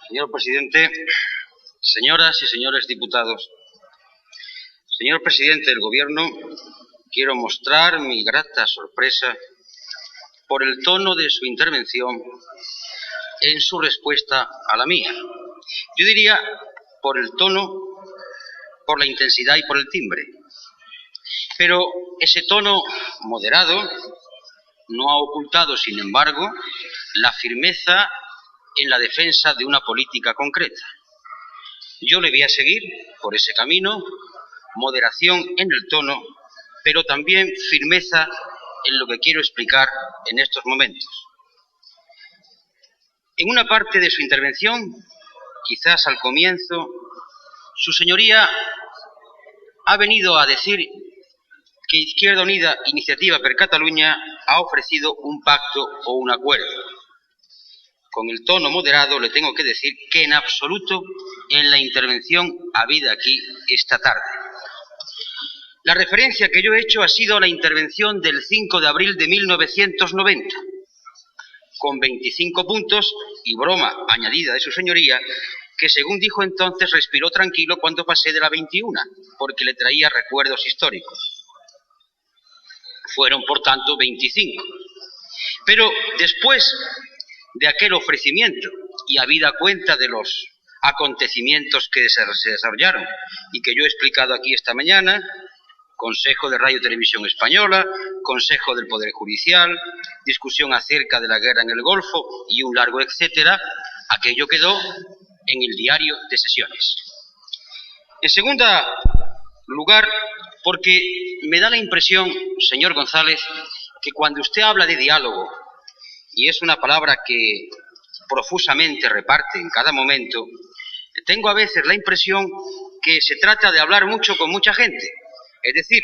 Señor presidente, señoras y señores diputados, señor presidente del Gobierno, quiero mostrar mi grata sorpresa por el tono de su intervención en su respuesta a la mía. Yo diría por el tono, por la intensidad y por el timbre. Pero ese tono moderado no ha ocultado, sin embargo, la firmeza en la defensa de una política concreta. Yo le voy a seguir por ese camino, moderación en el tono, pero también firmeza en lo que quiero explicar en estos momentos. En una parte de su intervención, quizás al comienzo, su señoría ha venido a decir que Izquierda Unida, Iniciativa per Catalunya, ha ofrecido un pacto o un acuerdo. Con el tono moderado le tengo que decir que en absoluto en la intervención habida aquí esta tarde. La referencia que yo he hecho ha sido a la intervención del 5 de abril de 1990, con 25 puntos y broma añadida de su señoría, que según dijo entonces respiró tranquilo cuando pasé de la 21, porque le traía recuerdos históricos. Fueron, por tanto, 25. Pero después de aquel ofrecimiento y habida cuenta de los acontecimientos que se desarrollaron y que yo he explicado aquí esta mañana, Consejo de Radio y Televisión Española, Consejo del Poder Judicial, discusión acerca de la guerra en el Golfo y un largo etcétera, aquello quedó en el diario de sesiones. En segundo lugar, porque me da la impresión, señor González, que cuando usted habla de diálogo, y es una palabra que profusamente reparte en cada momento, tengo a veces la impresión que se trata de hablar mucho con mucha gente. Es decir,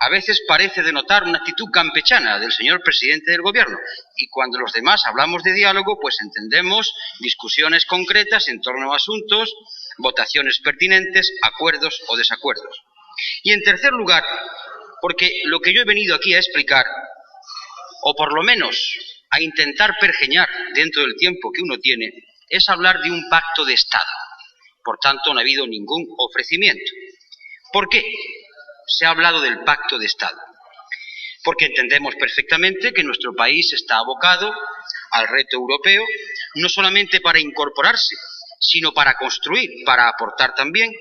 a veces parece denotar una actitud campechana del señor presidente del Gobierno, y cuando los demás hablamos de diálogo, pues entendemos discusiones concretas en torno a asuntos, votaciones pertinentes, acuerdos o desacuerdos. Y en tercer lugar, porque lo que yo he venido aquí a explicar, o por lo menos a intentar pergeñar dentro del tiempo que uno tiene, es hablar de un pacto de Estado. Por tanto, no ha habido ningún ofrecimiento. ¿Por qué se ha hablado del pacto de Estado? Porque entendemos perfectamente que nuestro país está abocado al reto europeo, no solamente para incorporarse, sino para construir, para aportar también,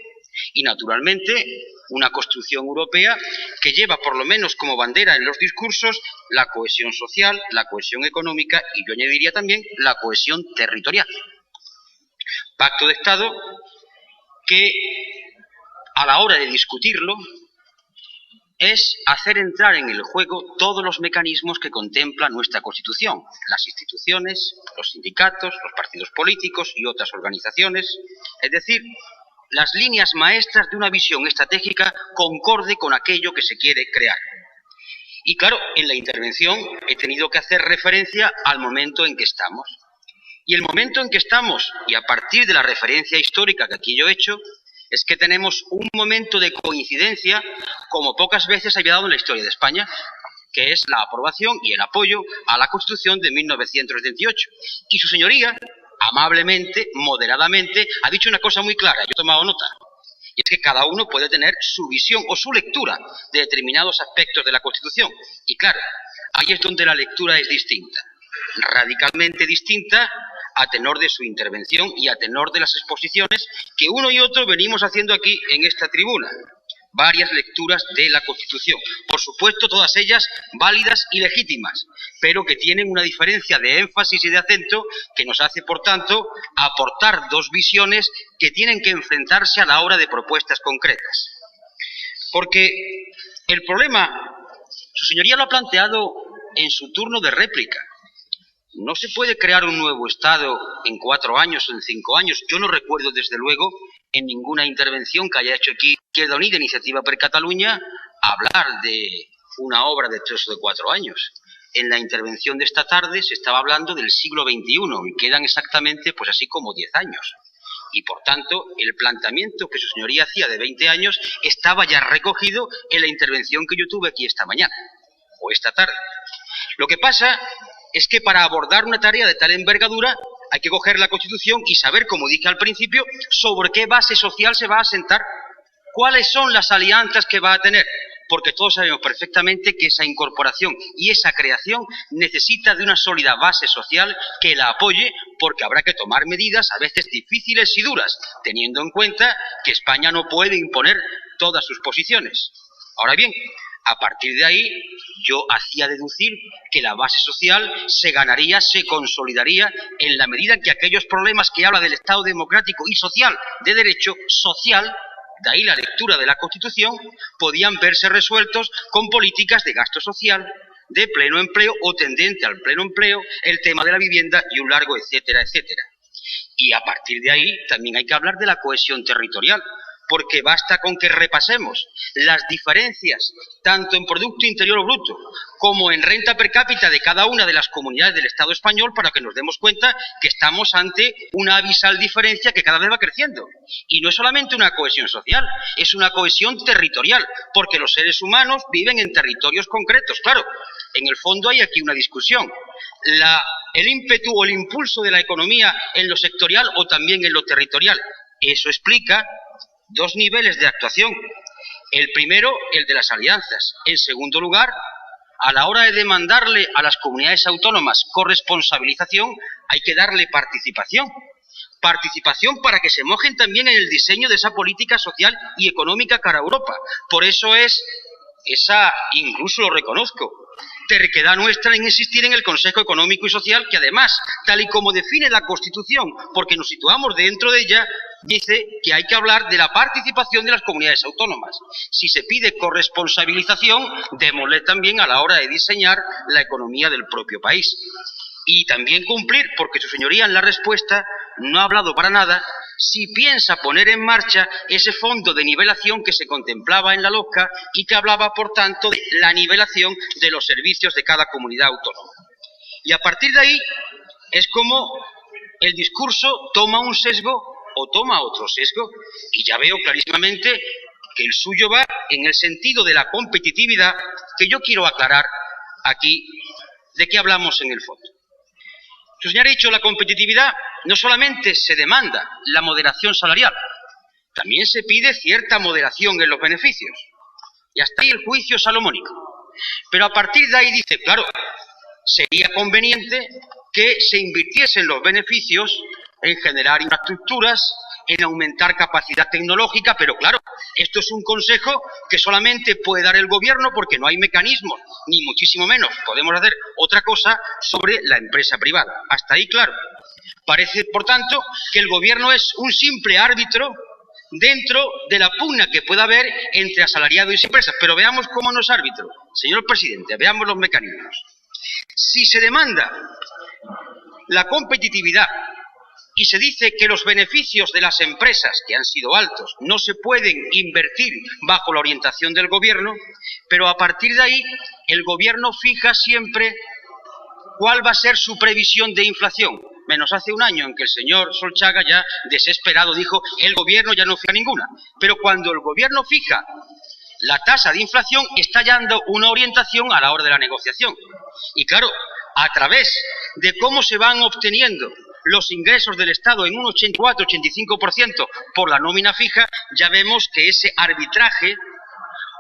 y naturalmente una construcción europea que lleva por lo menos como bandera en los discursos la cohesión social, la cohesión económica y yo añadiría también la cohesión territorial. Pacto de Estado que a la hora de discutirlo es hacer entrar en el juego todos los mecanismos que contempla nuestra Constitución, las instituciones, los sindicatos, los partidos políticos y otras organizaciones, es decir, las líneas maestras de una visión estratégica concorde con aquello que se quiere crear. Y claro, en la intervención he tenido que hacer referencia al momento en que estamos. Y el momento en que estamos, y a partir de la referencia histórica que aquí yo he hecho, es que tenemos un momento de coincidencia como pocas veces había dado en la historia de España, que es la aprobación y el apoyo a la Constitución de 1978. Y su señoría, amablemente, moderadamente, ha dicho una cosa muy clara, yo he tomado nota, y es que cada uno puede tener su visión o su lectura de determinados aspectos de la Constitución. Y claro, ahí es donde la lectura es distinta, radicalmente distinta a tenor de su intervención y a tenor de las exposiciones que uno y otro venimos haciendo aquí en esta tribuna. Varias lecturas de la Constitución, por supuesto todas ellas válidas y legítimas, pero que tienen una diferencia de énfasis y de acento que nos hace, por tanto, aportar dos visiones que tienen que enfrentarse a la hora de propuestas concretas. Porque el problema, su señoría lo ha planteado en su turno de réplica. No se puede crear un nuevo Estado en 4 años o en 5 años. Yo no recuerdo, desde luego, en ninguna intervención que haya hecho aquí Izquierda Unida, Iniciativa per Catalunya, hablar de una obra de 3 o de 4 años. En la intervención de esta tarde se estaba hablando del siglo XXI y quedan exactamente, pues así como 10 años. Y por tanto, el planteamiento que su señoría hacía de 20 años estaba ya recogido en la intervención que yo tuve aquí esta mañana, o esta tarde. Lo que pasa es que para abordar una tarea de tal envergadura hay que coger la Constitución y saber, como dije al principio, sobre qué base social se va a asentar, cuáles son las alianzas que va a tener, porque todos sabemos perfectamente que esa incorporación y esa creación necesita de una sólida base social que la apoye, porque habrá que tomar medidas a veces difíciles y duras, teniendo en cuenta que España no puede imponer todas sus posiciones. Ahora bien, a partir de ahí, yo hacía deducir que la base social se ganaría, se consolidaría en la medida en que aquellos problemas que habla del Estado democrático y social, de derecho social, de ahí la lectura de la Constitución, podían verse resueltos con políticas de gasto social, de pleno empleo o tendente al pleno empleo, el tema de la vivienda y un largo etcétera, etcétera. Y a partir de ahí también hay que hablar de la cohesión territorial, porque basta con que repasemos las diferencias tanto en Producto Interior Bruto como en renta per cápita de cada una de las comunidades del Estado español para que nos demos cuenta que estamos ante una abisal diferencia que cada vez va creciendo. Y no es solamente una cohesión social, es una cohesión territorial, porque los seres humanos viven en territorios concretos. Claro, en el fondo hay aquí una discusión. El ímpetu o el impulso de la economía en lo sectorial o también en lo territorial. Eso explica dos niveles de actuación. El primero, el de las alianzas. En segundo lugar, a la hora de demandarle a las comunidades autónomas corresponsabilización, hay que darle participación. Participación para que se mojen también en el diseño de esa política social y económica cara a Europa. Por eso es esa, incluso lo reconozco, terquedad nuestra en insistir en el Consejo Económico y Social, que además, tal y como define la Constitución, porque nos situamos dentro de ella, dice que hay que hablar de la participación de las comunidades autónomas. Si se pide corresponsabilización, démosle también a la hora de diseñar la economía del propio país. Y también cumplir, porque su señoría en la respuesta no ha hablado para nada, si piensa poner en marcha ese fondo de nivelación que se contemplaba en la LOCA y que hablaba, por tanto, de la nivelación de los servicios de cada comunidad autónoma. Y a partir de ahí es como el discurso toma un sesgo o toma otro sesgo, y ya veo clarísimamente que el suyo va en el sentido de la competitividad, que yo quiero aclarar aquí de qué hablamos en el fondo. Su señor ha dicho, la competitividad no solamente se demanda la moderación salarial, también se pide cierta moderación en los beneficios. Y hasta ahí el juicio salomónico. Pero a partir de ahí dice, claro, sería conveniente que se invirtiesen los beneficios en generar infraestructuras, en aumentar capacidad tecnológica, pero claro, esto es un consejo que solamente puede dar el gobierno porque no hay mecanismos, ni muchísimo menos podemos hacer otra cosa sobre la empresa privada. Hasta ahí, claro. Parece, por tanto, que el gobierno es un simple árbitro dentro de la pugna que pueda haber entre asalariados y empresas. Pero veamos cómo no es árbitro. Señor presidente, veamos los mecanismos. Si se demanda la competitividad y se dice que los beneficios de las empresas, que han sido altos, no se pueden invertir bajo la orientación del gobierno, pero a partir de ahí el gobierno fija siempre cuál va a ser su previsión de inflación, menos hace un año en que el señor Solchaga ya desesperado dijo el gobierno ya no fija ninguna, pero cuando el gobierno fija la tasa de inflación está dando una orientación a la hora de la negociación. Y claro, a través de cómo se van obteniendo los ingresos del Estado en un 84-85% por la nómina fija, ya vemos que ese arbitraje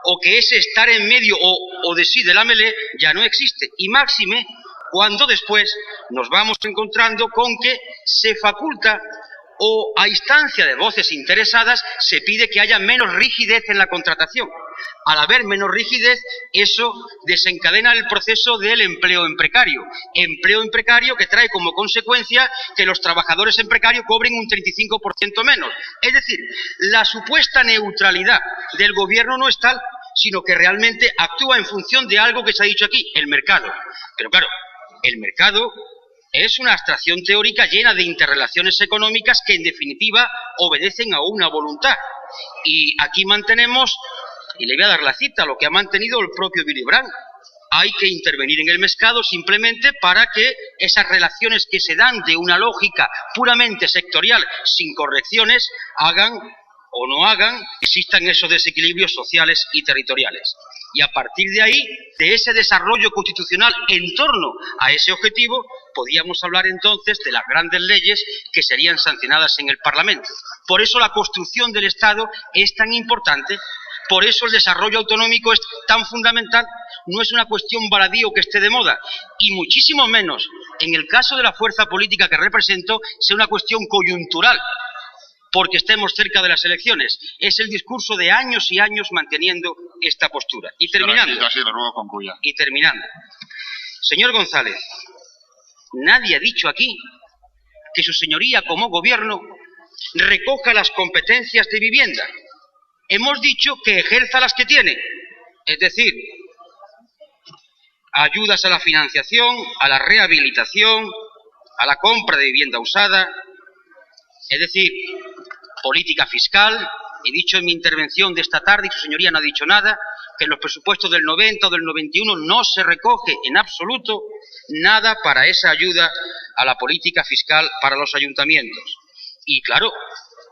o que ese estar en medio o de sí de la melé ya no existe. Y máxime cuando después nos vamos encontrando con que se faculta o a instancia de voces interesadas se pide que haya menos rigidez en la contratación. Al haber menos rigidez, eso desencadena el proceso del empleo en precario. Empleo en precario que trae como consecuencia que los trabajadores en precario cobren un 35% menos. Es decir, la supuesta neutralidad del gobierno no es tal, sino que realmente actúa en función de algo que se ha dicho aquí, el mercado. Pero claro, el mercado es una abstracción teórica llena de interrelaciones económicas que en definitiva obedecen a una voluntad. Y aquí mantenemos, y le voy a dar la cita, lo que ha mantenido el propio Willy Brandt. Hay que intervenir en el mercado simplemente para que esas relaciones que se dan de una lógica puramente sectorial, sin correcciones, hagan o no hagan, existan esos desequilibrios sociales y territoriales. Y a partir de ahí, de ese desarrollo constitucional en torno a ese objetivo, podíamos hablar entonces de las grandes leyes que serían sancionadas en el Parlamento. Por eso la construcción del Estado es tan importante, por eso el desarrollo autonómico es tan fundamental. No es una cuestión baladí o que esté de moda, y muchísimo menos, en el caso de la fuerza política que represento, sea una cuestión coyuntural, porque estemos cerca de las elecciones. Es el discurso de años y años manteniendo esta postura. Y terminando, señor González, nadie ha dicho aquí que su señoría como gobierno recoja las competencias de vivienda. Hemos dicho que ejerza las que tiene, es decir, ayudas a la financiación, a la rehabilitación, a la compra de vivienda usada, es decir, política fiscal. He dicho en mi intervención de esta tarde, y su señoría no ha dicho nada, que en los presupuestos del 90 o del 91 no se recoge en absoluto nada para esa ayuda a la política fiscal para los ayuntamientos. Y claro,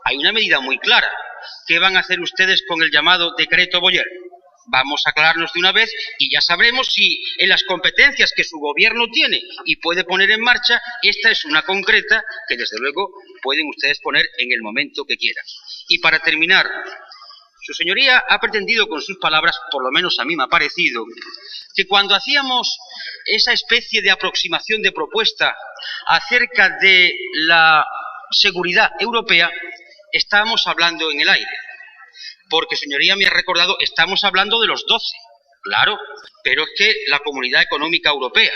hay una medida muy clara. ¿Qué van a hacer ustedes con el llamado decreto Boyer? Vamos a aclararnos de una vez y ya sabremos si en las competencias que su gobierno tiene y puede poner en marcha, esta es una concreta que desde luego pueden ustedes poner en el momento que quieran. Y para terminar, su señoría ha pretendido con sus palabras, por lo menos a mí me ha parecido, que cuando hacíamos esa especie de aproximación de propuesta acerca de la seguridad europea, estábamos hablando en el aire. Porque, señoría, me ha recordado, estamos hablando de los 12, claro, pero es que la Comunidad Económica Europea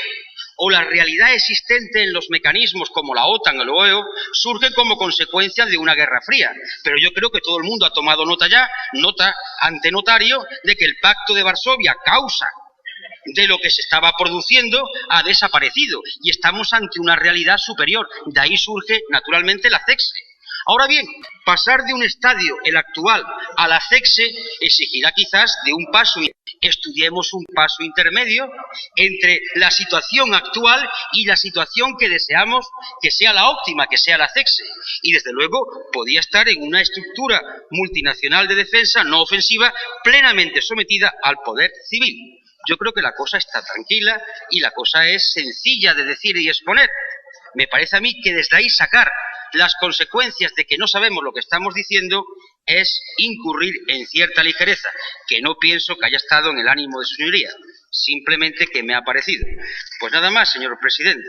o la realidad existente en los mecanismos como la OTAN o la OEO surgen como consecuencia de una guerra fría. Pero yo creo que todo el mundo ha tomado nota ya, nota ante notario, de que el Pacto de Varsovia, causa de lo que se estaba produciendo, ha desaparecido y estamos ante una realidad superior. De ahí surge, naturalmente, la CEXE. Ahora bien, pasar de un estadio, el actual, a la CEXE exigirá quizás de un paso. Estudiemos un paso intermedio entre la situación actual y la situación que deseamos que sea la óptima, que sea la CEXE. Y desde luego podía estar en una estructura multinacional de defensa no ofensiva plenamente sometida al poder civil. Yo creo que la cosa está tranquila y la cosa es sencilla de decir y exponer. Me parece a mí que desde ahí sacar las consecuencias de que no sabemos lo que estamos diciendo es incurrir en cierta ligereza, que no pienso que haya estado en el ánimo de su señoría, simplemente que me ha parecido. Pues nada más, señor presidente.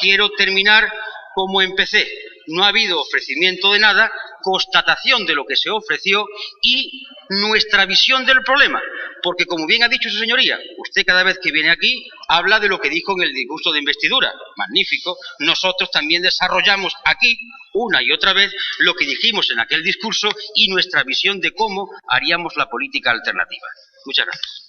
Quiero terminar como empecé. No ha habido ofrecimiento de nada, constatación de lo que se ofreció y nuestra visión del problema. Porque, como bien ha dicho su señoría, usted cada vez que viene aquí habla de lo que dijo en el discurso de investidura. Magnífico. Nosotros también desarrollamos aquí, una y otra vez, lo que dijimos en aquel discurso y nuestra visión de cómo haríamos la política alternativa. Muchas gracias.